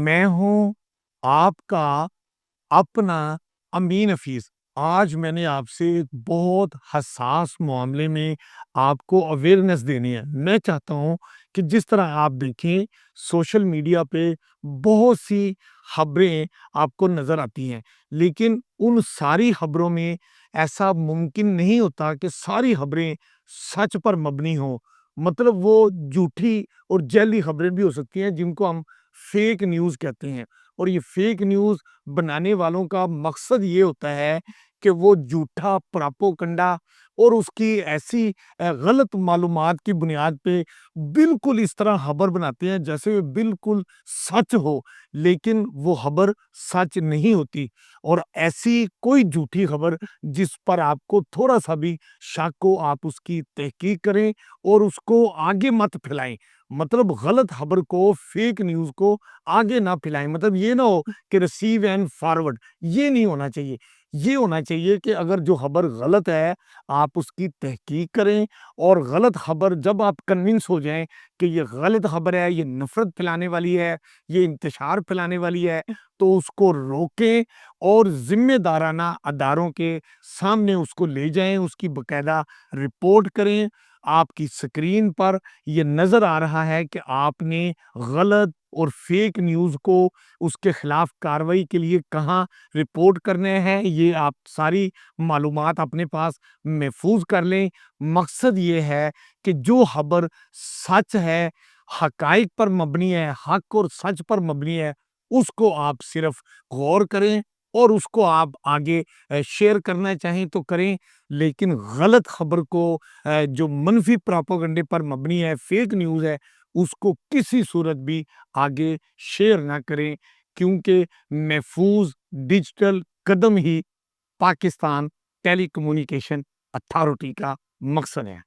मैं हूँ आपका अपना अमीन हफ़ीज़। आज मैंने आपसे एक बहुत हसास मामले में आपको अवेयरनेस देनी है। मैं चाहता हूँ कि जिस तरह आप देखें सोशल मीडिया पे बहुत सी खबरें आपको नज़र आती हैं, लेकिन उन सारी खबरों में ऐसा मुमकिन नहीं होता कि सारी खबरें सच पर मबनी हों। मतलब वो झूठी और जैली खबरें भी हो सकती हैं जिनको हम फेक न्यूज़ कहते हैं। और ये फेक न्यूज़ बनाने वालों का मकसद ये होता है कि वो झूठा प्रोपेगेंडा और उसकी ऐसी गलत मालूमात की बुनियाद पे बिल्कुल इस तरह खबर बनाते हैं जैसे वो बिल्कुल सच हो, लेकिन वो खबर सच नहीं होती। और ऐसी कोई झूठी खबर जिस पर आपको थोड़ा-सा भी शक हो, आप उसकी तहकीक करें और उसको आगे मत फैलाएँ। मतलब गलत खबर को, फेक न्यूज़ को आगे ना फैलाएँ। मतलब ये ना हो कि रिसीव एंड फॉरवर्ड, ये नहीं होना चाहिए। ये होना चाहिए कि अगर जो खबर गलत है, आप उसकी तहकीक करें और गलत खबर जब आप कन्विंस हो जाएँ कि ये गलत खबर है, ये नफ़रत फैलाने वाली है, ये इंतशार फैलाने वाली है, तो उसको रोकें और ज़िम्मेदाराना अदारों के सामने उसको ले जाएँ, उसकी बाकायदा रिपोर्ट करें। आपकी स्क्रीन पर ये नज़र आ रहा है कि आपने गलत और फेक न्यूज़ को उसके खिलाफ कार्रवाई के लिए कहाँ रिपोर्ट करने हैं, ये आप सारी मालूमात अपने पास महफूज कर लें। मकसद ये है कि जो खबर सच है, हकाइक पर मबनी है, हक और सच पर मबनी है, उसको आप सिर्फ गौर करें और उसको आप आगे शेयर करना चाहें तो करें। लेकिन गलत खबर को जो मनफी प्रोपेगेंडे पर मबनी है, फेक न्यूज़ है, उसको किसी सूरत भी आगे शेयर ना करें, क्योंकि महफूज डिजिटल कदम ही पाकिस्तान टेलीकम्युनिकेशन अथॉरिटी का मकसद है।